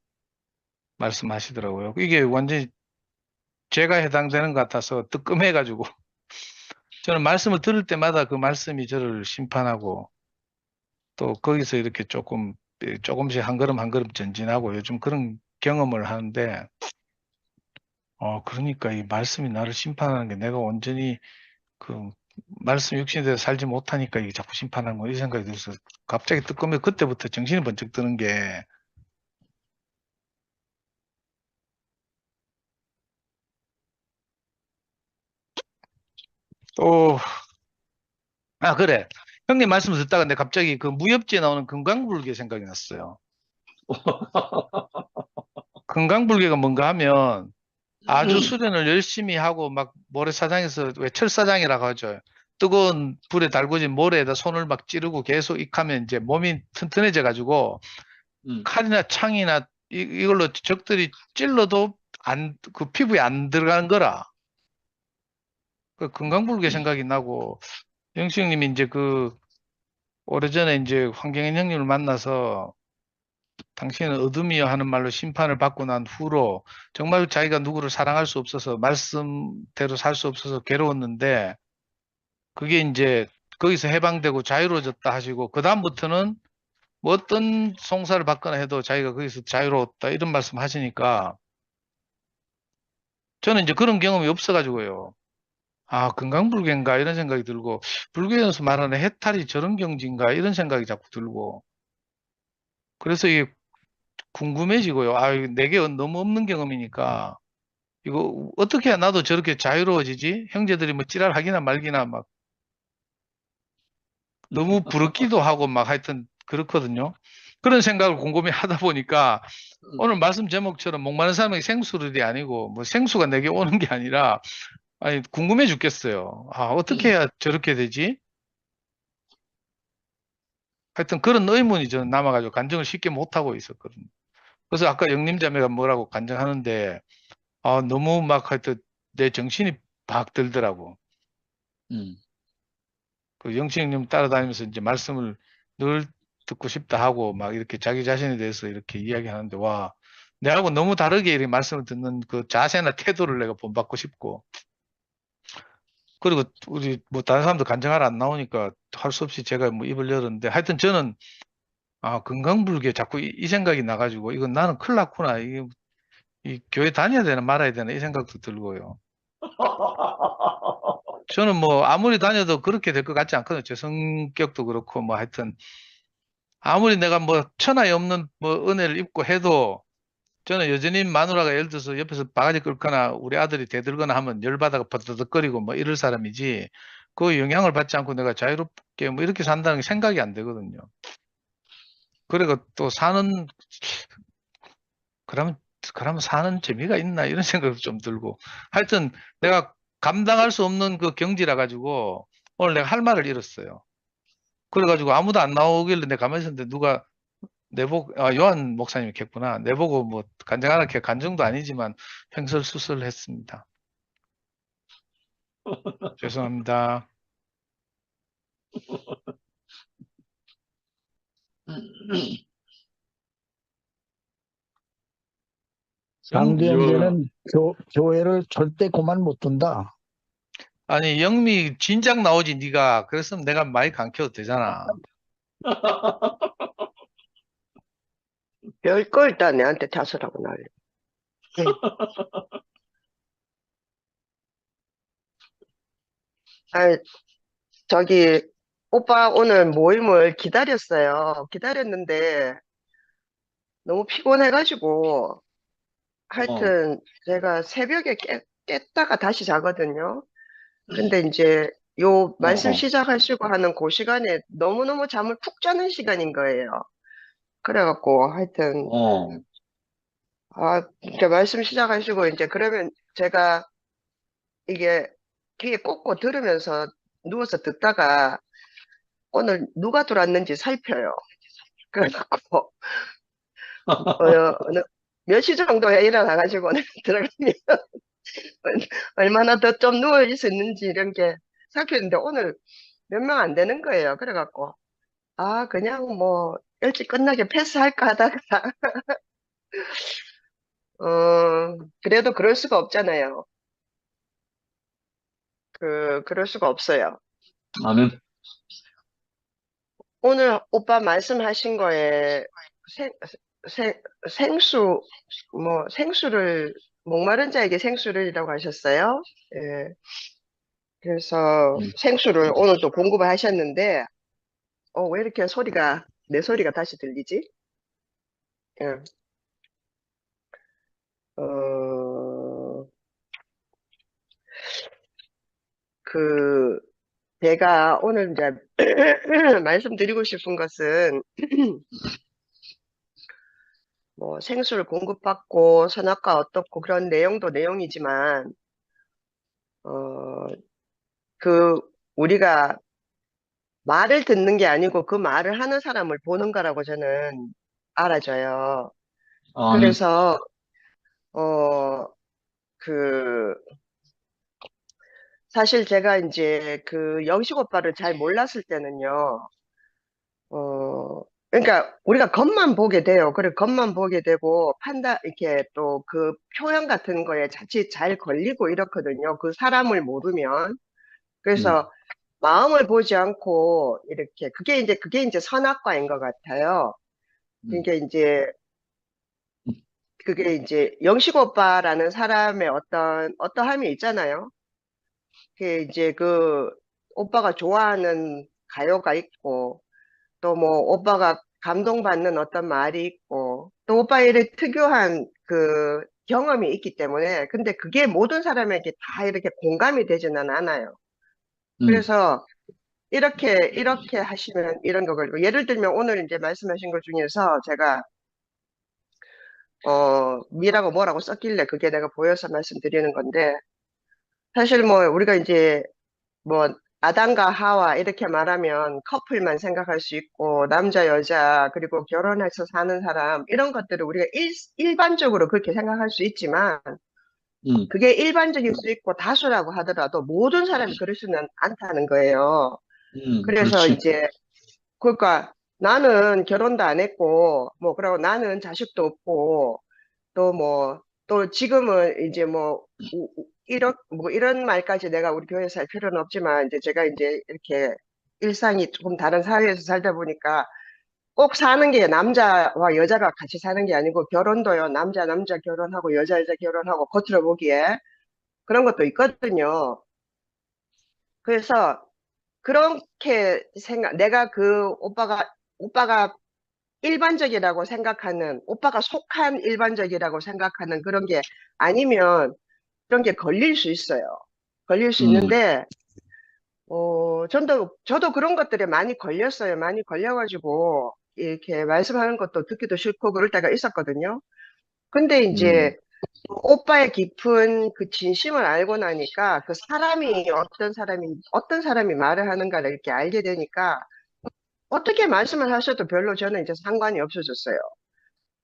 말씀하시더라고요. 이게 완전히 제가 해당되는 것 같아서 뜨끔해가지고 저는 말씀을 들을 때마다 그 말씀이 저를 심판하고 또 거기서 이렇게 조금씩 한 걸음 한 걸음 전진하고 요즘 그런 경험을 하는데 그러니까 이 말씀이 나를 심판하는 게 내가 온전히 그 말씀 육신에 대해서 살지 못하니까 이게 자꾸 심판하는 거 이 생각이 들어서 갑자기 뜨끔해 그때부터 정신이 번쩍 드는 게 또 그래. 형님 말씀 듣다가 내가 갑자기 그 무협지에 나오는 금강불개 생각이 났어요. 건강불개가 뭔가 하면 아주 음. 수련을 열심히 하고 막 모래사장에서 왜 철사장이라고 하죠. 뜨거운 불에 달궈진 모래에다 손을 막 찌르고 계속 익하면 이제 몸이 튼튼해져 가지고 음. 칼이나 창이나 이걸로 적들이 찔러도 그 피부에 안 들어가는 거라. 그 건강불개 생각이 나고 영식 형님이 이제 그 오래전에 이제 황경현 형님을 만나서 당신은 어둠이여 하는 말로 심판을 받고 난 후로 정말 자기가 누구를 사랑할 수 없어서 말씀대로 살 수 없어서 괴로웠는데 그게 이제 거기서 해방되고 자유로워졌다 하시고 그다음부터는 뭐 어떤 송사를 받거나 해도 자기가 거기서 자유로웠다 이런 말씀 하시니까 저는 이제 그런 경험이 없어가지고요. 아, 건강불개인가 이런 생각이 들고 불교에서 말하는 해탈이 저런 경지인가 이런 생각이 자꾸 들고 그래서 이게 궁금해지고요. 아, 이거 내게 너무 없는 경험이니까 이거 어떻게 해야 나도 저렇게 자유로워지지? 형제들이 뭐 찌랄하기나 말기나 막 너무 부럽기도 하고 막 하여튼 그렇거든요. 그런 생각을 곰곰이 하다 보니까 오늘 말씀 제목처럼 목마른 사람에게 생수를이 아니고 뭐 생수가 내게 오는 게 아니라 아니 궁금해 죽겠어요. 아, 어떻게 해야 저렇게 되지? 하여튼 그런 의문이 저는 남아가지고 간증을 쉽게 못하고 있었거든요. 그래서 아까 영림자매가 뭐라고 간증하는데 아, 너무 막 하여튼 내 정신이 박 들더라고. 음. 그 영식 형님 따라다니면서 이제 말씀을 늘 듣고 싶다 하고 막 이렇게 자기 자신에 대해서 이렇게 이야기하는데 와, 내하고 너무 다르게 이렇게 말씀을 듣는 그 자세나 태도를 내가 본받고 싶고 그리고 우리 뭐 다른 사람들 간증하러 안 나오니까 할 수 없이 제가 뭐 입을 열었는데 하여튼 저는 아, 건강불개 자꾸 이 생각이 나가지고 이건 나는 큰일 났구나. 이 교회 다녀야 되나 말아야 되나 이 생각도 들고요. 저는 뭐 아무리 다녀도 그렇게 될 것 같지 않거든요. 제 성격도 그렇고 뭐 하여튼 아무리 내가 뭐 천하에 없는 뭐 은혜를 입고 해도 저는 여전히 마누라가 예를 들어서 옆에서 바가지 긁거나 우리 아들이 대들거나 하면 열받아가 버덕거리고 뭐 이럴 사람이지 그 영향을 받지 않고 내가 자유롭게 뭐 이렇게 산다는 게 생각이 안 되거든요. 그리고 또 그러면 사는 재미가 있나 이런 생각도 좀 들고 하여튼 내가 감당할 수 없는 그 경지라 가지고 오늘 내가 할 말을 잃었어요. 그래가지고 아무도 안 나오길래 내가 가만히 있었는데 누가 요한 목사님이 켰구나. 내보고 뭐 간증하라 켜 간증도 아니지만 횡설수설했습니다. 죄송합니다. 장두 저, 형제는 교회를 절대 그만 못 둔다. 아니 영미 진작 나오지 네가 그랬으면 내가 마이크 안 켜도 되잖아. 별걸 다 내한테 탓을 하고 난리. 아, 저기, 오빠 오늘 모임을 기다렸어요. 기다렸는데, 너무 피곤해가지고, 하여튼, 제가 새벽에 깼다가 다시 자거든요. 근데 이제, 요 말씀 시작하시고 하는 그 시간에 너무너무 잠을 푹 자는 시간인 거예요. 그래갖고, 하여튼, 이제 말씀 시작하시고, 이제 그러면 제가 이게 귀에 꽂고 들으면서 누워서 듣다가 오늘 누가 들어왔는지 살펴요. 그래갖고 몇 시 정도에 일어나가지고 오늘 들어가면 얼마나 더 좀 누워 있었는지 이런 게 살폈는데 오늘 몇 명 안 되는 거예요. 그래갖고 그냥 뭐 일찍 끝나게 패스할까 하다가 그래도 그럴 수가 없잖아요. 그럴 수가 없어요. 아멘. 오늘 오빠 말씀하신 거에 생수, 생수를, 목마른 자에게 생수를이라고 하셨어요. 예. 그래서 생수를 오늘도 공급을 하셨는데, 왜 이렇게 내 소리가 다시 들리지? 예. 제가 오늘 이제 말씀드리고 싶은 것은, 뭐 생수를 공급받고 선악과 어떻고 그런 내용도 내용이지만 그 우리가 말을 듣는 게 아니고 그 말을 하는 사람을 보는 거라고 저는 알아져요. 아멘. 그래서 어 그 사실 제가 이제 그 영식 오빠를 잘 몰랐을 때는요. 그러니까 우리가 겉만 보게 돼요. 그래 겉만 보게 되고 판단 이렇게 또 그 표현 같은 거에 자칫 잘 걸리고 이렇거든요. 그 사람을 모르면. 그래서 마음을 보지 않고 이렇게 그게 이제 선악과인 것 같아요. 그러니까 이제 그게 이제 영식 오빠라는 사람의 어떠함이 있잖아요. 그 이제 그 오빠가 좋아하는 가요가 있고 또 뭐 오빠가 감동받는 어떤 말이 있고 또 오빠의 특유한 그 경험이 있기 때문에 근데 그게 모든 사람에게 다 이렇게 공감이 되지는 않아요. 그래서 이렇게 하시면 이런 거 걸리고 예를 들면 오늘 이제 말씀하신 것 중에서 제가 미라고 뭐라고 썼길래 그게 내가 보여서 말씀드리는 건데 사실 뭐 우리가 이제 뭐 아담과 하와 이렇게 말하면 커플만 생각할 수 있고 남자 여자 그리고 결혼해서 사는 사람 이런 것들을 우리가 일반적으로 그렇게 생각할 수 있지만 그게 일반적일 수 있고 다수라고 하더라도 모든 사람이 그럴 수는 않다는 거예요. 그래서 그렇지. 이제 그러니까 나는 결혼도 안 했고 뭐 그러고 나는 자식도 없고 또 지금은 이제 이런 말까지 내가 우리 교회에서 할 필요는 없지만, 이제 제가 이제 이렇게 일상이 조금 다른 사회에서 살다 보니까 꼭 사는 게 남자와 여자가 같이 사는 게 아니고 결혼도요, 남자 결혼하고 여자 결혼하고 겉으로 보기에 그런 것도 있거든요. 그래서 그렇게 내가 그 오빠가 일반적이라고 생각하는, 오빠가 속한 일반적이라고 생각하는 그런 게 아니면 그런 게 걸릴 수 있어요. 걸릴 수 있는데, 저도 그런 것들에 많이 걸렸어요. 많이 걸려가지고, 이렇게 말씀하는 것도 듣기도 싫고 그럴 때가 있었거든요. 근데 이제, 오빠의 깊은 그 진심을 알고 나니까, 그 사람이, 어떤 사람이 말을 하는가를 이렇게 알게 되니까, 어떻게 말씀을 하셔도 별로 저는 이제 상관이 없어졌어요.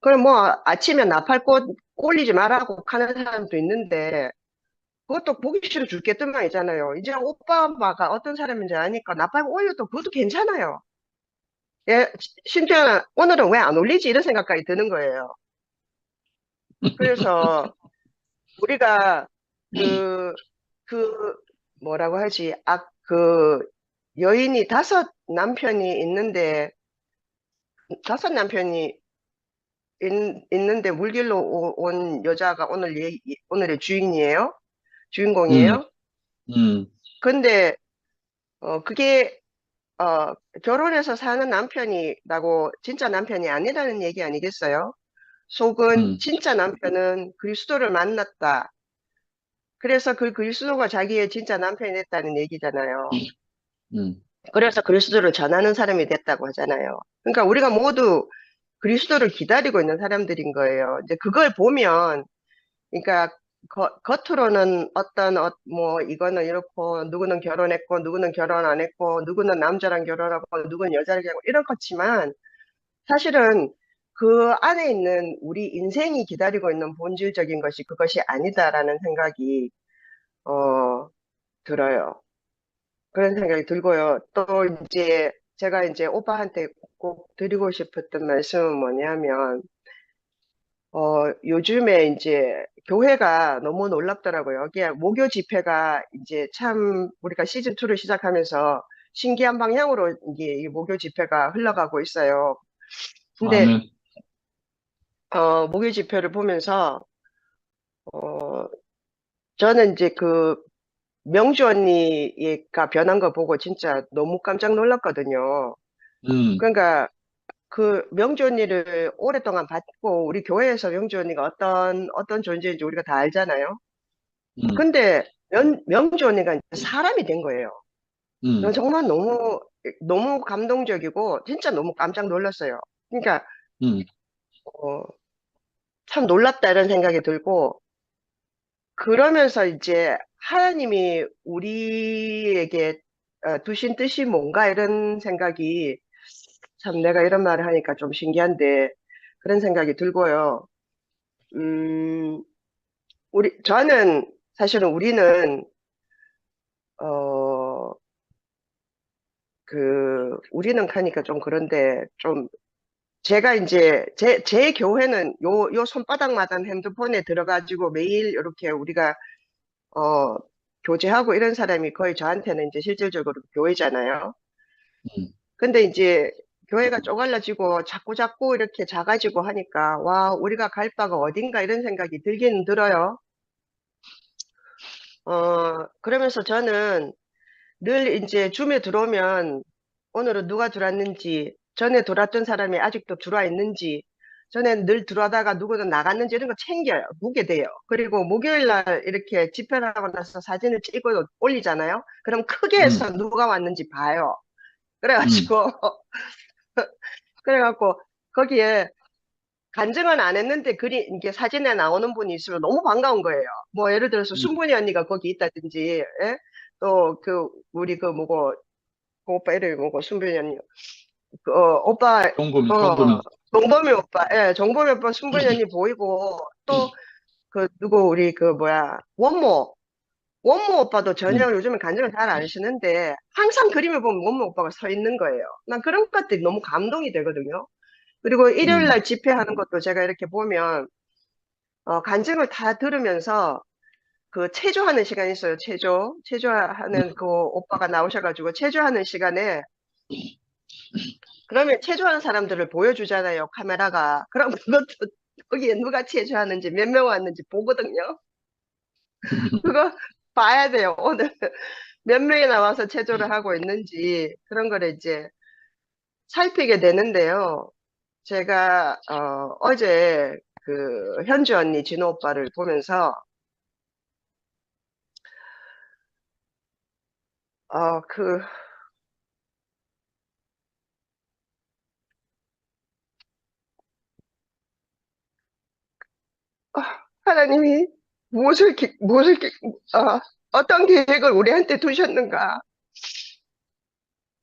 그럼 뭐 아침에 나팔꽃 올리지 말라고 하는 사람도 있는데 그것도 보기 싫어 죽겠더만 있잖아요. 이제 오빠가 어떤 사람인지 아니까 나팔꽃 올려도 그것도 괜찮아요. 예, 심지어 오늘은 왜 안 올리지 이런 생각까지 드는 거예요. 그래서 우리가 그, 그 뭐라고 하지? 그 여인이 다섯 남편이 있는데 물길로 온 여자가 오늘의 음, 주인공이에요. 음, 근데, 그게, 결혼해서 사는 남편이라고 진짜 남편이 아니라는 얘기 아니겠어요? 속은 음, 진짜 남편은 그리스도를 만났다. 그래서 그 그리스도가 자기의 진짜 남편이 됐다는 얘기잖아요. 음, 그래서 그리스도를 전하는 사람이 됐다고 하잖아요. 그러니까 우리가 모두 그리스도를 기다리고 있는 사람들인 거예요. 이제 그걸 보면 그러니까 겉으로는 이거는 이렇고 누구는 결혼했고 누구는 결혼 안 했고 누구는 남자랑 결혼하고 누구는 여자랑 결혼하고 이런 거지만 사실은 그 안에 있는 우리 인생이 기다리고 있는 본질적인 것이 그것이 아니다라는 생각이 어 들어요. 그런 생각이 들고요. 또 이제 제가 이제 오빠한테 꼭 드리고 싶었던 말씀은 뭐냐면 요즘에 이제 교회가 너무 놀랍더라고요. 이게 목요 집회가 이제 참 우리가 시즌2를 시작하면서 신기한 방향으로 이게 이 목요 집회가 흘러가고 있어요. 근데, 아멘. 목요 집회를 보면서, 어, 저는 이제 그 명주 언니가 변한 거 보고 진짜 너무 깜짝 놀랐거든요. 음, 그러니까 그 명주 언니를 오랫동안 봤고 우리 교회에서 명주 언니가 어떤 존재인지 우리가 다 알잖아요. 음, 근데 명주 언니가 사람이 된 거예요. 음, 정말 너무 감동적이고 진짜 너무 깜짝 놀랐어요. 그러니까 음, 어, 참 놀랍다 이런 생각이 들고, 그러면서 이제 하나님이 우리에게 두신 뜻이 뭔가 이런 생각이, 참 내가 이런 말을 하니까 좀 신기한데 그런 생각이 들고요. 저는 사실은 우리는 우리는 하니까 좀 그런데, 좀 제가 이제 제 교회는 요 손바닥만한 핸드폰에 들어가지고 매일 이렇게 우리가 교제하고 이런 사람이 거의 저한테는 이제 실질적으로 교회잖아요. 음. 근데 이제 교회가 쪼갈라지고 자꾸 이렇게 작아지고 하니까, 와, 우리가 갈 바가 어딘가 이런 생각이 들기는 들어요. 그러면서 저는 늘 이제 줌에 들어오면 오늘은 누가 들어왔는지, 전에 들어왔던 사람이 아직도 들어와 있는지, 전에 늘 들어와다가 누구는 나갔는지 이런 거 챙겨요. 보게 돼요. 그리고 목요일 날 이렇게 집회를 하고 나서 사진을 찍고 올리잖아요. 그럼 크게 해서 누가 왔는지 봐요. 그래가지고, 그래갖고 거기에 간증은 안 했는데 이게 사진에 나오는 분이 있으면 너무 반가운 거예요. 뭐 예를 들어서 순분이 언니가 거기 있다든지, 예? 또 우리 뭐고, 그 오빠 이름이 뭐고, 순분이 언니. 오빠, 종범이. 정범이 오빠, 예, 정범이 오빠, 순분이 언니 보이고, 또 누구, 우리 원모 오빠도 전혀 요즘은 간증을 잘 안 하시는데, 항상 그림을 보면 원모 오빠가 서 있는 거예요. 난 그런 것들이 너무 감동이 되거든요. 그리고 일요일 날 집회하는 것도 제가 이렇게 보면, 간증을 다 들으면서 체조하는 시간이 있어요. 체조하는 그 오빠가 나오셔가지고 체조하는 시간에, 그러면 체조하는 사람들을 보여주잖아요. 카메라가. 그럼 그것도 거기에 누가 체조하는지 몇 명 왔는지 보거든요. 그거 봐야 돼요. 오늘 몇 명이 나와서 체조를 하고 있는지 그런 거를 이제 살피게 되는데요. 제가 어제 현주 언니, 진호 오빠를 보면서 하나님이 어떤 계획을 우리한테 두셨는가.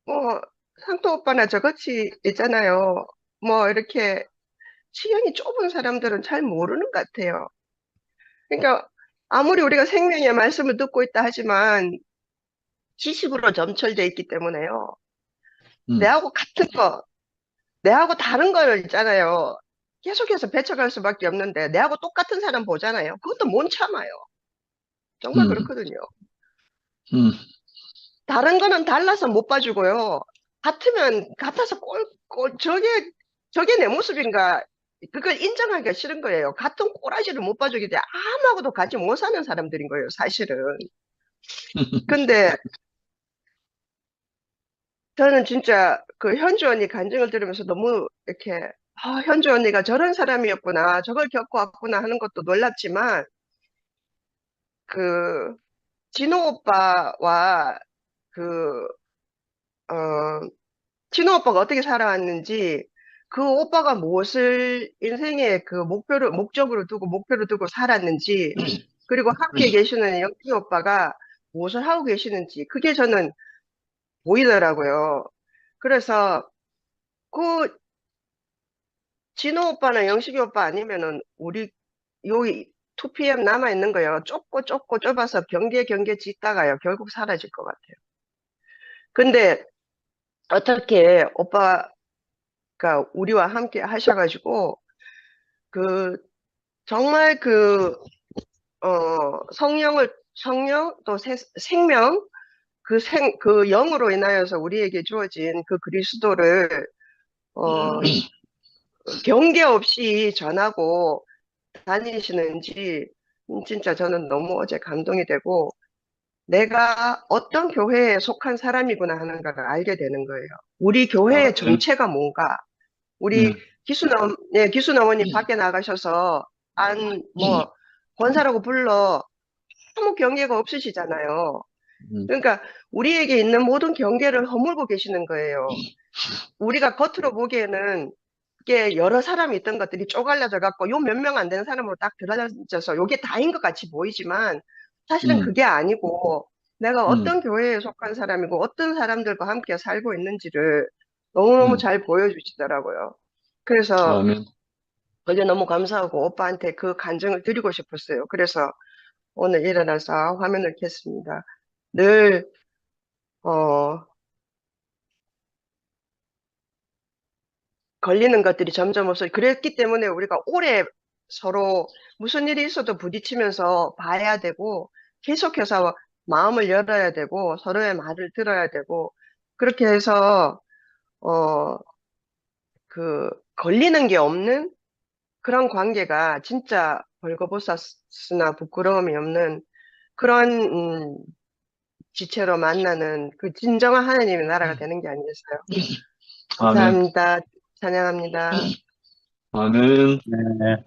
뭐 상도 오빠나 저같이 있잖아요. 뭐 이렇게 시간이 좁은 사람들은 잘 모르는 것 같아요. 그러니까 아무리 우리가 생명의 말씀을 듣고 있다 하지만 지식으로 점철돼 있기 때문에요. 내하고 같은 거, 내하고 다른 거를 있잖아요. 계속해서 배척할 수밖에 없는데 내하고 똑같은 사람 보잖아요. 그것도 못 참아요. 정말 그렇거든요. 다른 거는 달라서 못 봐주고요. 같으면 같아서 저게 내 모습인가, 그걸 인정하기가 싫은 거예요. 같은 꼬라지를 못 봐주기 때문에 아무하고도 같이 못 사는 사람들인 거예요, 사실은. 근데 저는 진짜 현주 언니 간증을 들으면서 너무 이렇게, 현주 언니가 저런 사람이었구나, 저걸 겪어왔구나 하는 것도 놀랍지만, 진호 오빠와 진호 오빠가 어떻게 살아왔는지, 그 오빠가 무엇을 인생의 목적으로 두고 살았는지, 그리고 함께 계시는 영기 오빠가 무엇을 하고 계시는지, 그게 저는 보이더라고요. 그래서 진호 오빠나 영식이 오빠 아니면은 우리 여기 2PM 남아있는 거예요. 좁고 좁아서 경계 짓다가요, 결국 사라질 것 같아요. 근데 어떻게 오빠가 우리와 함께 하셔가지고 정말 성령 또 생명, 그 영으로 인하여서 우리에게 주어진 그 그리스도를 경계 없이 전하고 다니시는지 진짜 저는 너무 어제 감동이 되고, 내가 어떤 교회에 속한 사람이구나 하는 걸 알게 되는 거예요. 우리 교회의 정체가 뭔가. 우리 기순 어머니 밖에 나가셔서 권사라고 불러 아무 경계가 없으시잖아요. 그러니까 우리에게 있는 모든 경계를 허물고 계시는 거예요. 우리가 겉으로 보기에는 그게 여러 사람이 있던 것들이 쪼갈려져 갖고 요 몇 명 안 되는 사람으로 딱 들어져서 요게 다인 것 같이 보이지만 사실은 음. 그게 아니고 내가 음. 어떤 교회에 속한 사람이고 어떤 사람들과 함께 살고 있는지를 너무너무 음. 잘 보여주시더라고요. 그래서 아멘. 그게 너무 감사하고 오빠한테 그 간증을 드리고 싶었어요. 그래서 오늘 일어나서 화면을 켰습니다. 늘, 걸리는 것들이 점점 없어. 그랬기 때문에 우리가 오래 서로 무슨 일이 있어도 부딪히면서 봐야 되고, 계속해서 마음을 열어야 되고, 서로의 말을 들어야 되고, 그렇게 해서, 어, 걸리는 게 없는 그런 관계가 진짜 벌거벗었으나 부끄러움이 없는 그런, 지체로 만나는 그 진정한 하나님의 나라가 되는 게 아니겠어요? 아멘. 감사합니다. 찬양합니다. 아멘. 네.